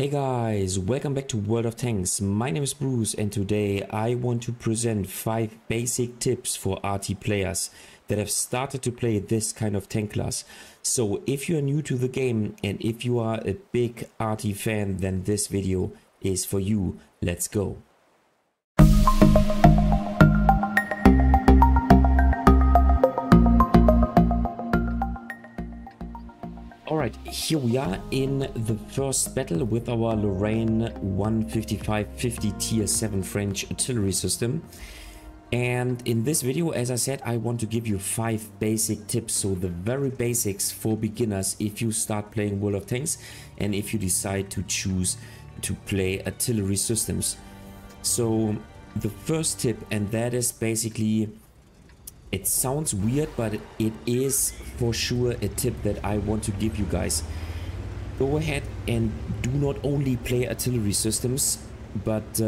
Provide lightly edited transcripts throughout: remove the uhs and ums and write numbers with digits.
Hey guys, welcome back to World of Tanks. My name is Bruce and today I want to present 5 basic tips for ARTY players that have started to play this kind of tank class. So if you are new to the game and if you are a big ARTY fan, then this video is for you. Let's go. Alright, here we are in the first battle with our Lorraine 155-50 tier 7 French artillery system. And in this video, as I said, I want to give you 5 basic tips. So the very basics for beginners if you start playing World of Tanks and if you decide to choose to play artillery systems. So the first tip, and that is basically, it sounds weird, but it is for sure a tip that I want to give you guys. Go ahead and do not only play artillery systems, but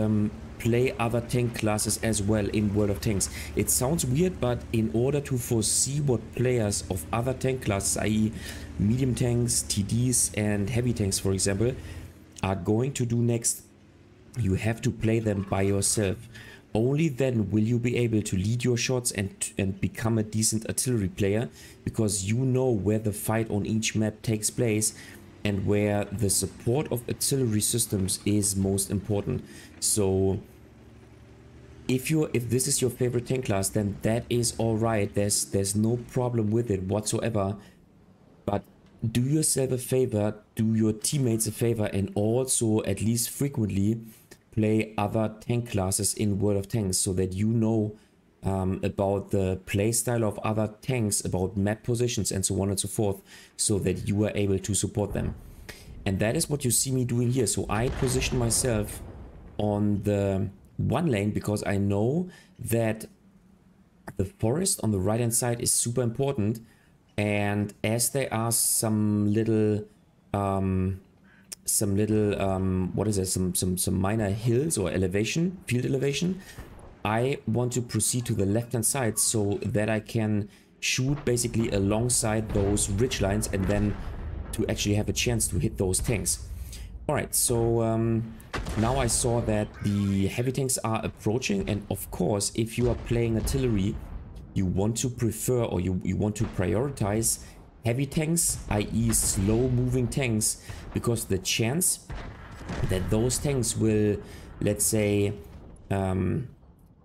play other tank classes as well in World of Tanks. It sounds weird, but in order to foresee what players of other tank classes, i.e. medium tanks, TDs and heavy tanks for example, are going to do next, you have to play them by yourself. Only then will you be able to lead your shots and become a decent artillery player, because you know where the fight on each map takes place and where the support of artillery systems is most important. So if this is your favorite tank class, then that is all right. There's no problem with it whatsoever. But do yourself a favor, do your teammates a favor, and also at least frequently play other tank classes in World of Tanks, so that you know about the playstyle of other tanks, about map positions and so on and so forth, so that you are able to support them. And that is what you see me doing here. So I position myself on the one lane because I know that the forest on the right hand side is super important, and as there are some little what is it, some minor hills or elevation, field elevation, I want to proceed to the left hand side so that I can shoot basically alongside those ridge lines and then to actually have a chance to hit those tanks. Alright, so now I saw that the heavy tanks are approaching, and of course if you are playing artillery, you want to prefer, or you want to prioritize heavy tanks, i.e. slow moving tanks, because the chance that those tanks will, let's say,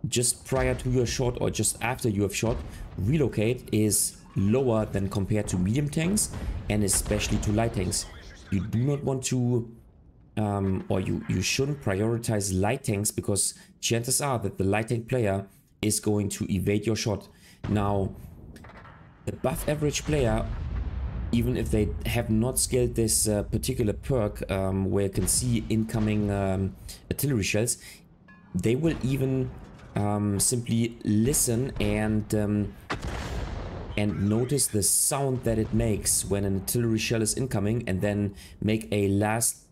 just prior to your shot or just after you have shot, relocate is lower than compared to medium tanks and especially to light tanks. You do not want to, or you shouldn't prioritize light tanks, because chances are that the light tank player is going to evade your shot. Now, the buff average player, even if they have not scaled this particular perk where you can see incoming artillery shells, they will even simply listen and notice the sound that it makes when an artillery shell is incoming, and then make a last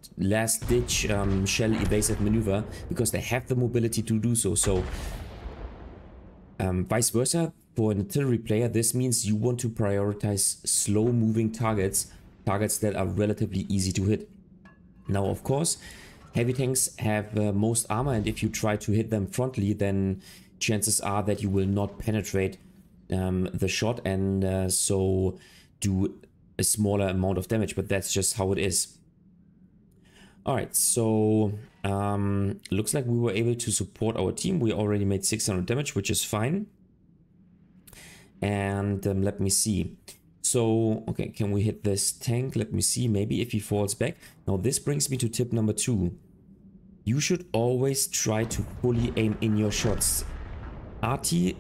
ditch shell evasive maneuver, because they have the mobility to do so. So vice versa, for an artillery player, this means you want to prioritize slow moving targets that are relatively easy to hit. Now of course heavy tanks have most armor, and if you try to hit them frontally, then chances are that you will not penetrate the shot, and so do a smaller amount of damage, but that's just how it is. Alright, so looks like we were able to support our team. We already made 600 damage, which is fine. And let me see. So, okay, can we hit this tank? Let me see, maybe if he falls back. Now this brings me to tip number 2. You should always try to fully aim in your shots. ARTY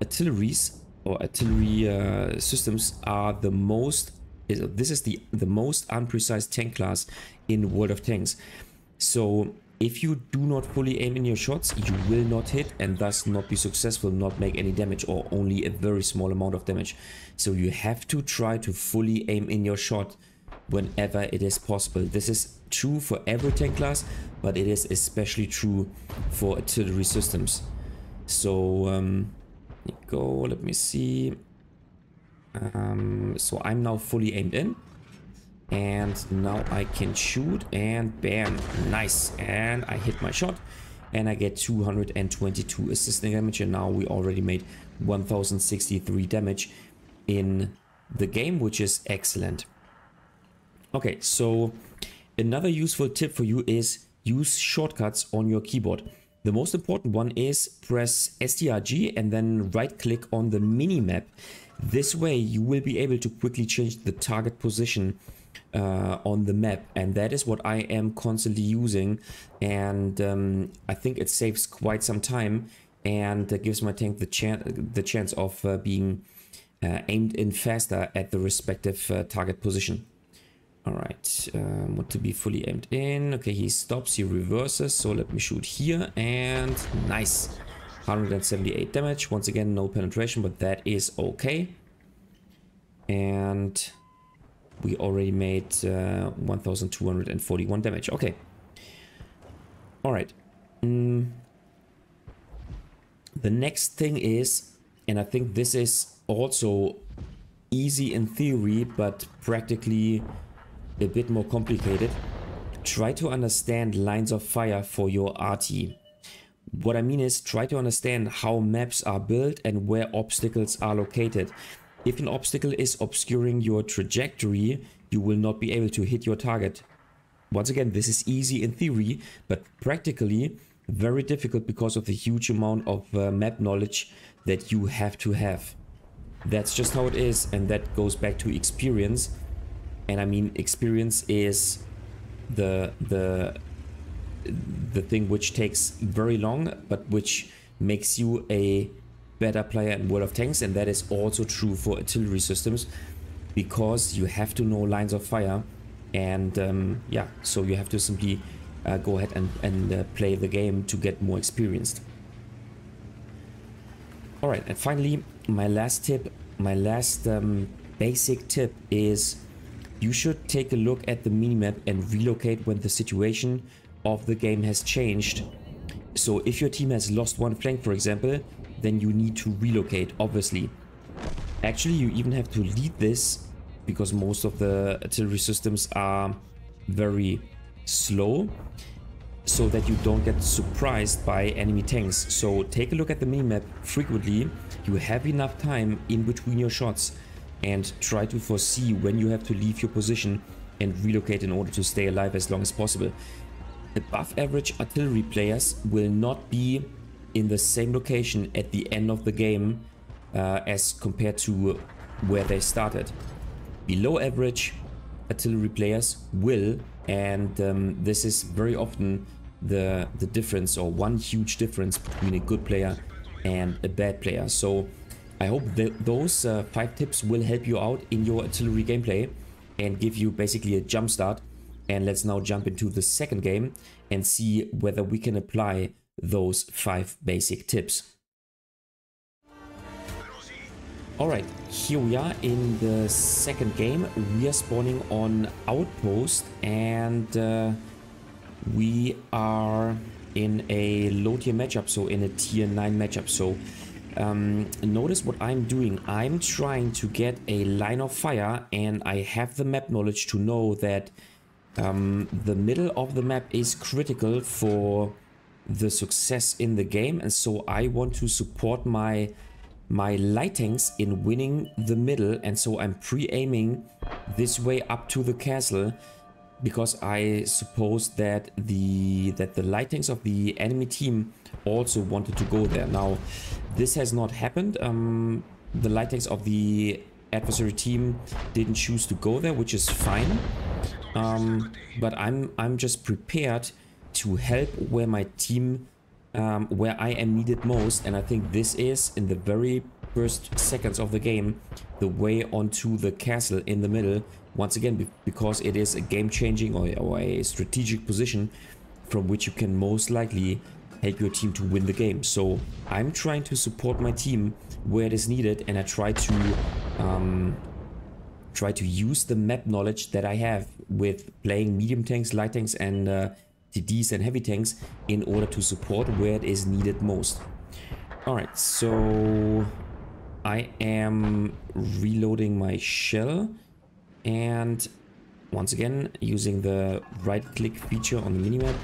artilleries or artillery systems are the most, this is the most unprecise tank class in World of Tanks. So if you do not fully aim in your shots, you will not hit and thus not be successful, not make any damage, or only a very small amount of damage. So you have to try to fully aim in your shot whenever it is possible. This is true for every tank class, but it is especially true for artillery systems. So let me see. So I'm now fully aimed in. And now I can shoot and bam, nice. And I hit my shot and I get 222 assisting damage, and now we already made 1063 damage in the game, which is excellent. Okay, so another useful tip for you is use shortcuts on your keyboard. The most important one is press STRG and then right click on the mini-map. This way you will be able to quickly change the target position on the map, and that is what I am constantly using, and I think it saves quite some time and gives my tank the chance of being aimed in faster at the respective target position. Alright, want to be fully aimed in. Okay, he stops, he reverses, so let me shoot here, and nice. 178 damage. Once again, no penetration, but that is okay. And we already made 1241 damage. Okay. Alright. The next thing is, and I think this is also easy in theory, but practically a bit more complicated. Try to understand lines of fire for your ARTY. What I mean is, try to understand how maps are built and where obstacles are located. If an obstacle is obscuring your trajectory, you will not be able to hit your target. Once again, this is easy in theory, but practically very difficult because of the huge amount of map knowledge that you have to have. That's just how it is, and that goes back to experience. And I mean, experience is the thing which takes very long, but which makes you a better player in World of Tanks, and that is also true for artillery systems, because you have to know lines of fire, and yeah, so you have to simply go ahead and play the game to get more experienced. Alright, and finally, my last tip, my last basic tip is you should take a look at the minimap and relocate when the situation of the game has changed. So if your team has lost one flank, for example, then you need to relocate, obviously. Actually, you even have to lead this, because most of the artillery systems are very slow, so that you don't get surprised by enemy tanks. So take a look at the minimap frequently. You have enough time in between your shots, and try to foresee when you have to leave your position and relocate in order to stay alive as long as possible. Above average artillery players will not be in the same location at the end of the game as compared to where they started. Below average artillery players will, and this is very often the difference, or one huge difference between a good player and a bad player. So I hope that those 5 tips will help you out in your artillery gameplay and give you basically a jump start. And let's now jump into the second game and see whether we can apply those 5 basic tips. Alright, here we are in the second game. We are spawning on Outpost, and we are in a low tier matchup, so in a tier 9 matchup. So notice what I'm doing. I'm trying to get a line of fire, and I have the map knowledge to know that the middle of the map is critical for the success in the game, and so I want to support my light tanks in winning the middle, and so I'm pre-aiming this way up to the castle, because I suppose that the light tanks of the enemy team also wanted to go there. Now this has not happened. The light tanks of the adversary team didn't choose to go there, which is fine, but I'm just prepared to help where my team, where I am needed most. And I think this is, in the very first seconds of the game, the way onto the castle in the middle, once again, because it is a game-changing or a strategic position from which you can most likely help your team to win the game. So I'm trying to support my team where it is needed, and I try to use the map knowledge that I have with playing medium tanks, light tanks, and TDs and heavy tanks in order to support where it is needed most. Alright, so I am reloading my shell, and once again, using the right click feature on the minimap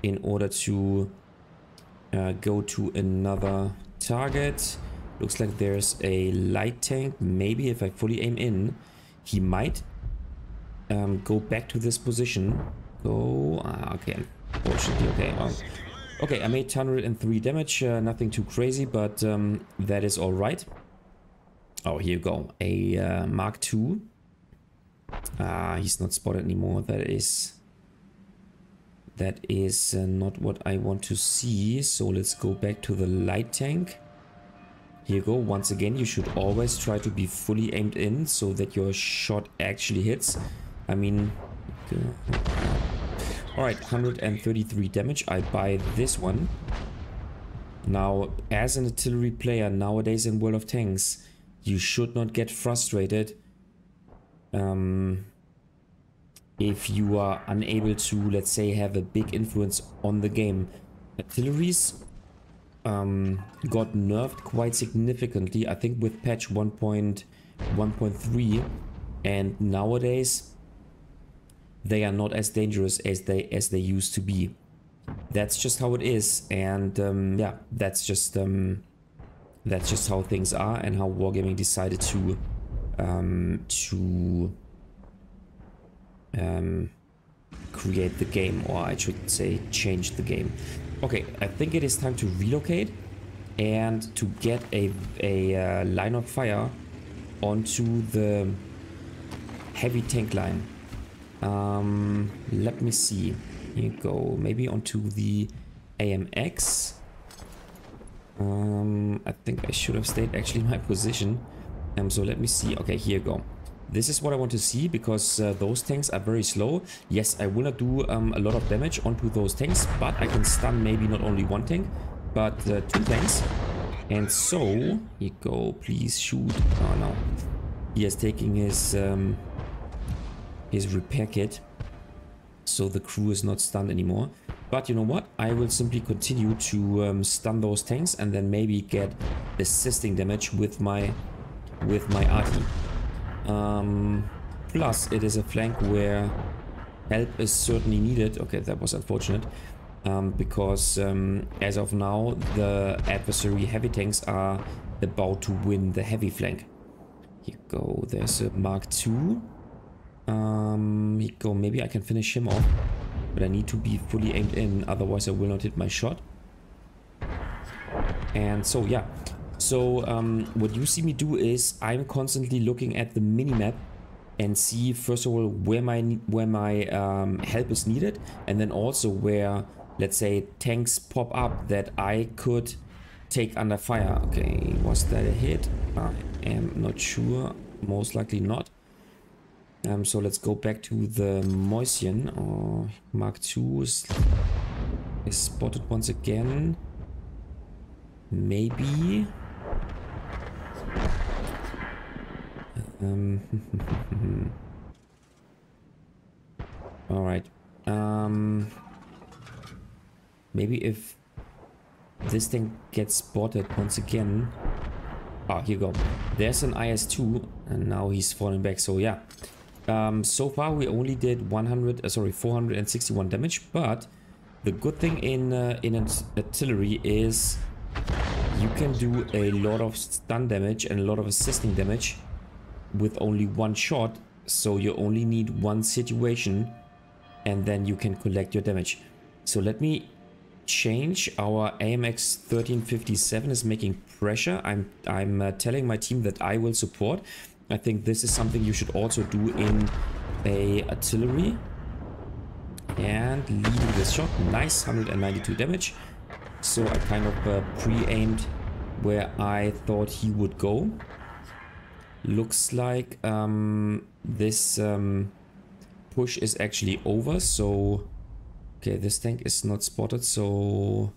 in order to go to another target. Looks like there's a light tank. Maybe if I fully aim in, he might go back to this position. Go, okay, unfortunately, okay. Okay, I made 103 damage, nothing too crazy, but that is all right. Oh, here you go, a Mark II. He's not spotted anymore. That is not what I want to see. So let's go back to the light tank. Here you go. Once again, you should always try to be fully aimed in so that your shot actually hits. I mean, all right, 133 damage. I buy this one. Now, as an artillery player nowadays in World of Tanks, you should not get frustrated if you are unable to, let's say, have a big influence on the game. Artilleries got nerfed quite significantly, I think with patch 1.1.3, and nowadays they are not as dangerous as they used to be. That's just how it is, and yeah, that's just how things are and how Wargaming decided to create the game, or I should say change the game. Okay, I think it is time to relocate and to get a line of fire onto the heavy tank line. Let me see. Here you go. Maybe onto the AMX. I think I should have stayed actually in my position. So let me see. Okay, here you go. This is what I want to see, because those tanks are very slow. Yes, I will not do a lot of damage onto those tanks, but I can stun maybe not only one tank, but two tanks. And so, here you go, please shoot. Oh no. He is taking his repair kit, so the crew is not stunned anymore. But you know what? I will simply continue to stun those tanks and then maybe get assisting damage with my ARTY. Plus, it is a flank where help is certainly needed. Okay, that was unfortunate. Because as of now, the adversary heavy tanks are about to win the heavy flank. Here you go. There's a Mark II. Here you go. Maybe I can finish him off. But I need to be fully aimed in, otherwise I will not hit my shot. And so, yeah. So, what you see me do is I'm constantly looking at the minimap and see, first of all, where my help is needed, and then also where, let's say, tanks pop up that I could take under fire. Okay, was that a hit? I am not sure. Most likely not. So let's go back to the Moisian. Oh, Mark II is spotted once again. Maybe. All right. Maybe if this thing gets spotted once again. Ah, here you go. There's an IS-2, and now he's falling back. So yeah. So far we only did 461 damage, but the good thing in artillery is you can do a lot of stun damage and a lot of assisting damage with only one shot. So you only need one situation and then you can collect your damage. So let me change. Our AMX 1357 is making pressure. I'm telling my team that I will support. I think this is something you should also do in a artillery. And leading this shot. Nice, 192 damage. So I kind of pre-aimed where I thought he would go. Looks like this push is actually over. So, okay, this tank is not spotted. So,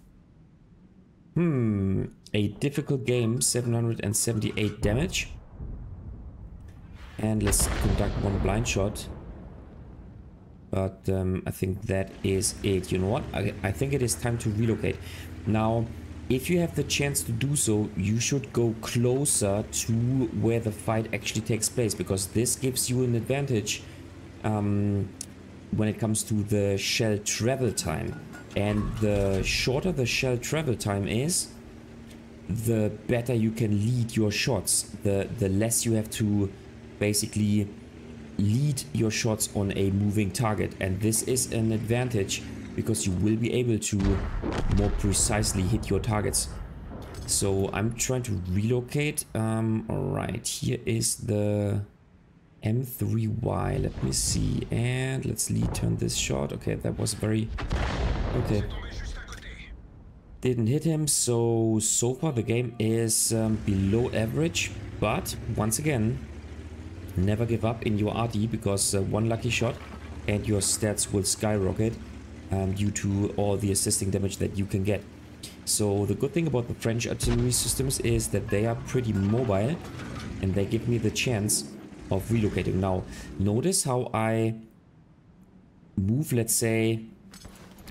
a difficult game, 778 damage. And let's conduct one blind shot. But I think that is it. You know what? I think it is time to relocate. Now, if you have the chance to do so, you should go closer to where the fight actually takes place, because this gives you an advantage when it comes to the shell travel time. And the shorter the shell travel time is, the better you can lead your shots. The less you have to basically lead your shots on a moving target. And this is an advantage because you will be able to more precisely hit your targets. So I'm trying to relocate. Alright, here is the M3Y. Let me see. And let's lead turn this shot. Okay, that was very... Okay. Didn't hit him. So far the game is below average. But once again, never give up in your RT, because one lucky shot and your stats will skyrocket due to all the assisting damage that you can get. So the good thing about the French artillery systems is that they are pretty mobile and they give me the chance of relocating. Now notice how I move, let's say,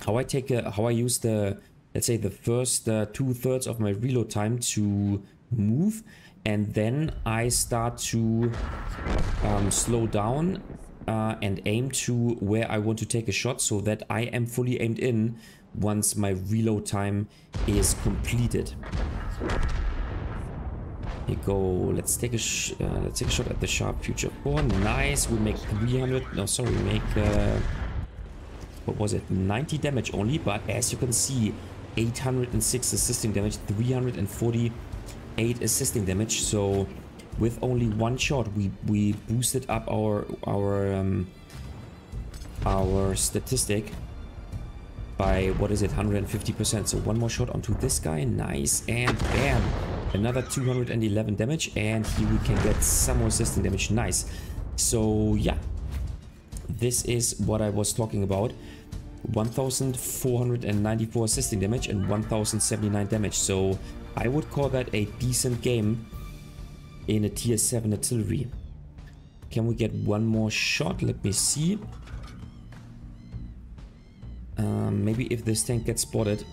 how I use the, let's say, the first 2/3 of my reload time to move, and then I start to slow down and aim to where I want to take a shot, so that I am fully aimed in once my reload time is completed. Here you go. Let's take a shot at the sharp future 4. Nice. We make 300. No, sorry, we make what was it? 90 damage only, but as you can see, 806 assisting damage, 348 assisting damage. So with only one shot, we boosted up our statistic by, what is it, 150%. So one more shot onto this guy. Nice. And bam, another 211 damage, and here we can get some more assisting damage. Nice. So yeah, this is what I was talking about. 1494 assisting damage and 1079 damage. So I would call that a decent game in a tier 7 artillery. Can we get one more shot? Let me see. Maybe if this tank gets spotted.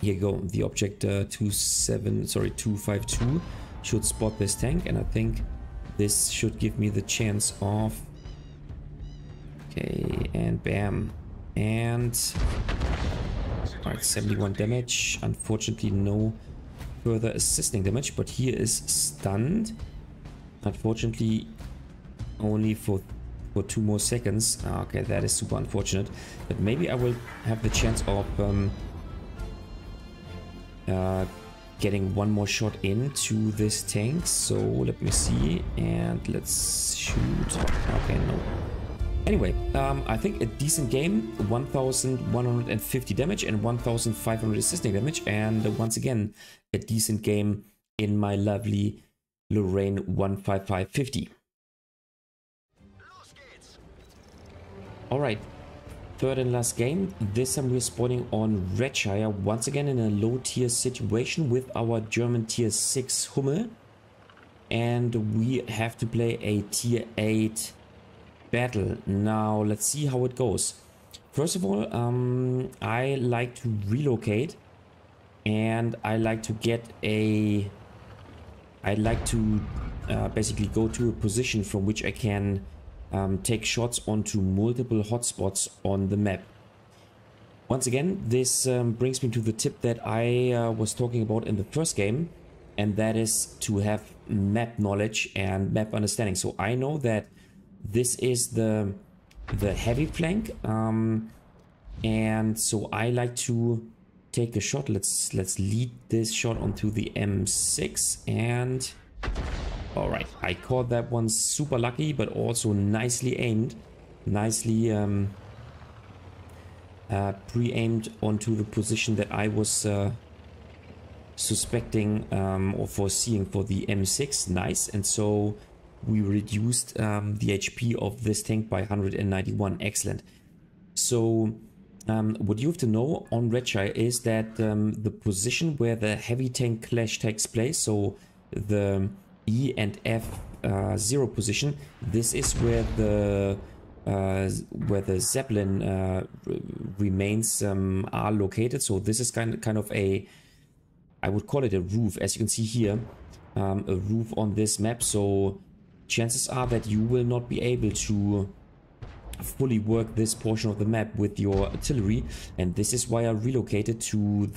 Here you go. The object 252 should spot this tank, and I think this should give me the chance of... Okay, and bam. And... Alright, 71 damage. Unfortunately, no further assisting damage, but here is stunned. Unfortunately, only for 2 more seconds. Okay, that is super unfortunate. But maybe I will have the chance of getting one more shot into this tank. So let me see, and let's shoot. Okay, no. Anyway, I think a decent game. 1150 damage and 1500 assisting damage, and once again a decent game in my lovely Lorraine 15550. Alright, third and last game. This time we're spawning on Redshire, once again in a low tier situation with our German tier 6 Hummel. And we have to play a tier 8 battle. Now let's see how it goes. First of all, I like to relocate, and I like to get a... I like to basically go to a position from which I can take shots onto multiple hotspots on the map. Once again, this brings me to the tip that I was talking about in the first game, and that is to have map knowledge and map understanding. So I know that this is the heavy flank, and so I like to take a shot. Let's lead this shot onto the M6, and all right, I caught that one super lucky, but also nicely aimed, nicely pre-aimed onto the position that I was suspecting or foreseeing for the M6. Nice. And so we reduced the HP of this tank by 191. Excellent. So what you have to know on Redshire is that the position where the heavy tank clash takes place, so the E and F0 position, this is where the Zeppelin remains are located. So this is kind of a, I would call it a roof, as you can see here, a roof on this map. So chances are that you will not be able to fully work this portion of the map with your artillery, and this is why I relocated to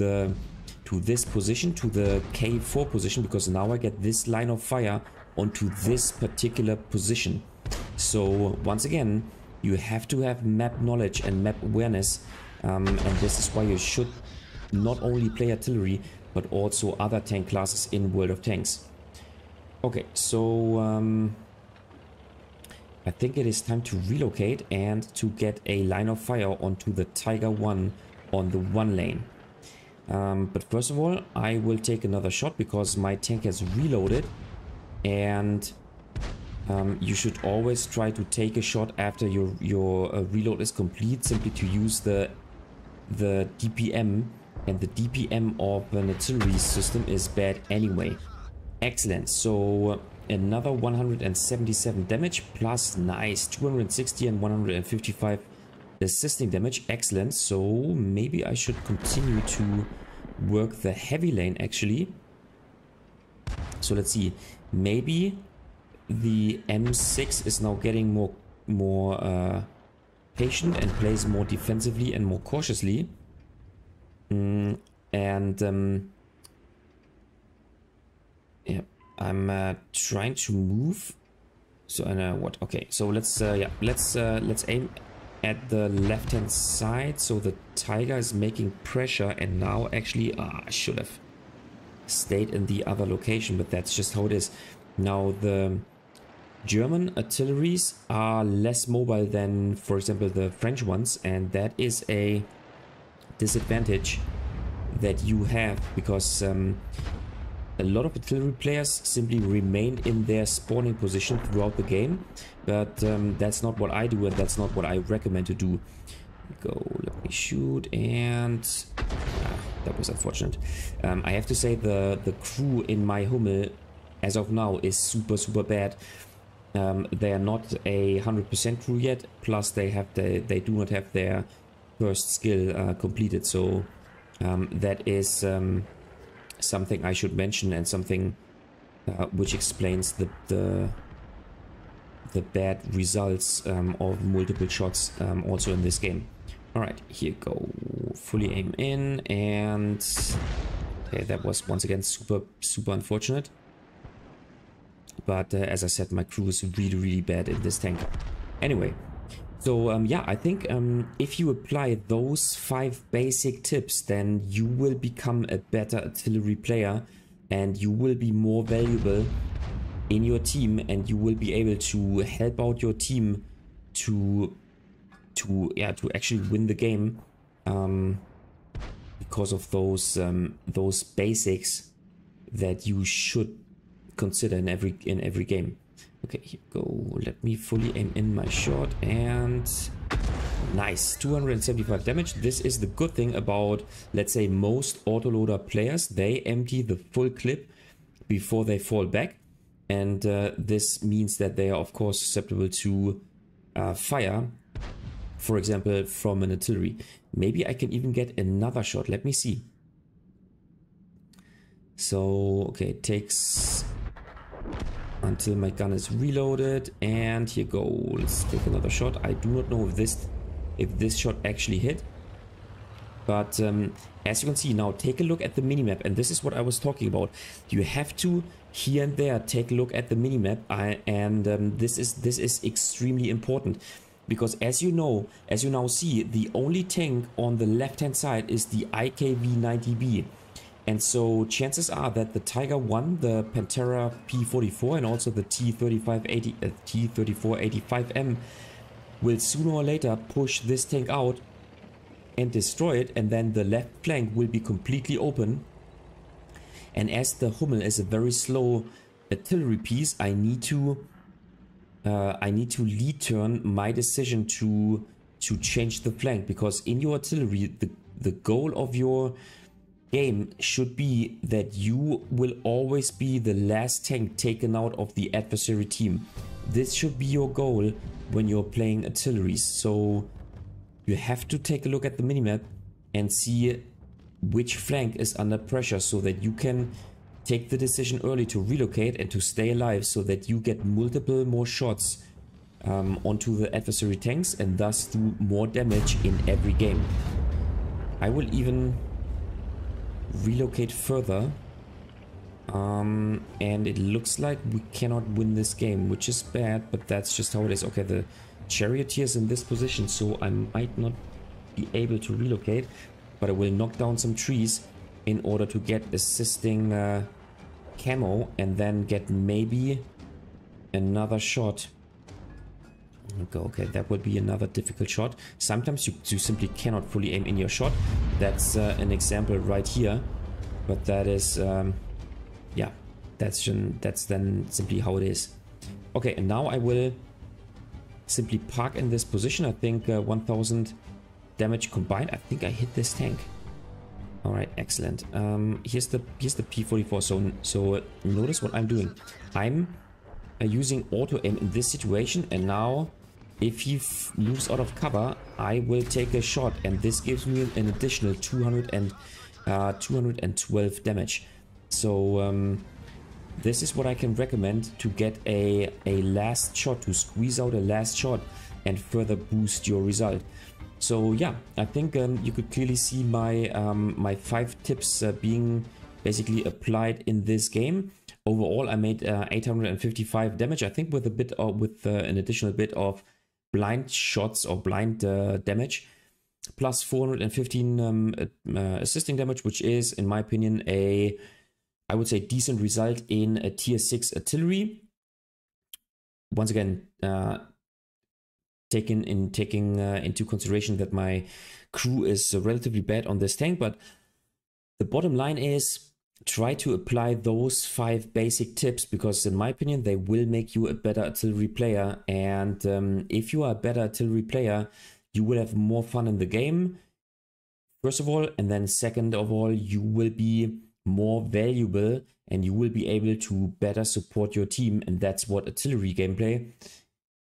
this position, to the K4 position, because now I get this line of fire onto this particular position. So once again, you have to have map knowledge and map awareness, and this is why you should not only play artillery but also other tank classes in World of Tanks. Okay, so I think it is time to relocate and to get a line of fire onto the Tiger 1 on the 1 lane. But first of all, I will take another shot because my tank has reloaded, and you should always try to take a shot after your reload is complete, simply to use the DPM, and the DPM of an artillery system is bad anyway. Excellent. So another 177 damage plus, nice, 260 and 155 assisting damage. Excellent. So maybe I should continue to work the heavy lane actually. So let's see, maybe the M6 is now getting more patient and plays more defensively and more cautiously. Yeah, I'm trying to move. So I know what. Okay, so let's aim at the left hand side. So the Tiger is making pressure, and now actually I should have stayed in the other location, but that's just how it is. Now the German artilleries are less mobile than, for example, the French ones, and that is a disadvantage that you have, because a lot of artillery players simply remain in their spawning position throughout the game, but that's not what I do, and that's not what I recommend to do. Go, let me shoot, and that was unfortunate. I have to say the crew in my Hummel as of now is super bad. They are not a 100% crew yet, plus they do not have their first skill completed, so that is something I should mention, and something which explains the bad results of multiple shots also in this game. Alright, here go, fully aim in, and okay, that was once again super unfortunate. But as I said, my crew is really bad in this tank. Anyway, so yeah, I think if you apply those 5 basic tips, then you will become a better artillery player, and you will be more valuable in your team, and you will be able to help out your team to actually win the game, because of those basics that you should consider in every game. Okay, here we go. Let me fully aim in my shot, and nice, 275 damage. This is the good thing about, let's say, most autoloader players. They empty the full clip before they fall back, and this means that they are of course susceptible to fire, for example, from an artillery. Maybe I can even get another shot. Let me see. So okay, it takes until my gun is reloaded, and here go. Let's take another shot. I do not know if this shot actually hit, but as you can see now, take a look at the minimap, and this is what I was talking about. You have to here and there take a look at the minimap, and this is extremely important, because as you now see, the only tank on the left hand side is the IKV-90B. And so chances are that the Tiger 1, the Pantera P44, and also the T3485M will sooner or later push this tank out and destroy it, and then the left flank will be completely open. And as the Hummel is a very slow artillery piece, I need to lead turn my decision to change the flank, because in your artillery, the goal of your game should be that you will always be the last tank taken out of the adversary team. This should be your goal when you're playing artillery. So you have to take a look at the minimap and see which flank is under pressure, so that you can take the decision early to relocate and to stay alive, so that you get multiple more shots onto the adversary tanks and thus do more damage in every game. I will even relocate further. And it looks like we cannot win this game, which is bad, but that's just how it is. Okay, the charioteer is in this position, so I might not be able to relocate, but I will knock down some trees in order to get assisting camo and then get maybe another shot. Okay, that would be another difficult shot. Sometimes you simply cannot fully aim in your shot. That's an example right here, but that is yeah, that's then simply how it is. Okay, and now I will simply park in this position. I think 1000 damage combined. I think I hit this tank. All right, excellent. Here's the P44. So notice what I'm doing. I'm using auto aim in this situation, and now if he moves out of cover, I will take a shot, and this gives me an additional 212 damage. So this is what I can recommend to get a last shot, to squeeze out a last shot and further boost your result. So yeah, I think you could clearly see my my 5 tips being basically applied in this game. Overall, I made 855 damage. I think with a bit of, an additional bit of blind shots or blind damage, plus 415 assisting damage, which is, in my opinion, I would say decent result in a tier 6 artillery. Once again, taking into consideration that my crew is relatively bad on this tank, but the bottom line is try to apply those 5 basic tips, because in my opinion they will make you a better artillery player. And if you are a better artillery player, you will have more fun in the game, first of all, and then second of all, you will be more valuable and you will be able to better support your team. And that's what artillery gameplay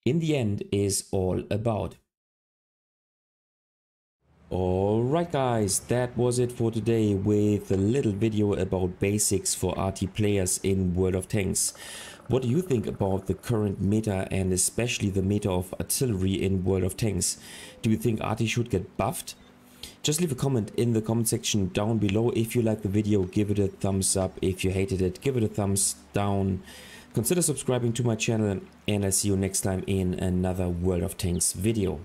in the end is all about. Alright guys, that was it for today with a little video about basics for ARTY players in World of Tanks. What do you think about the current meta and especially the meta of artillery in World of Tanks? Do you think ARTY should get buffed? Just leave a comment in the comment section down below. If you liked the video, give it a thumbs up. If you hated it, give it a thumbs down. Consider subscribing to my channel, and I'll see you next time in another World of Tanks video.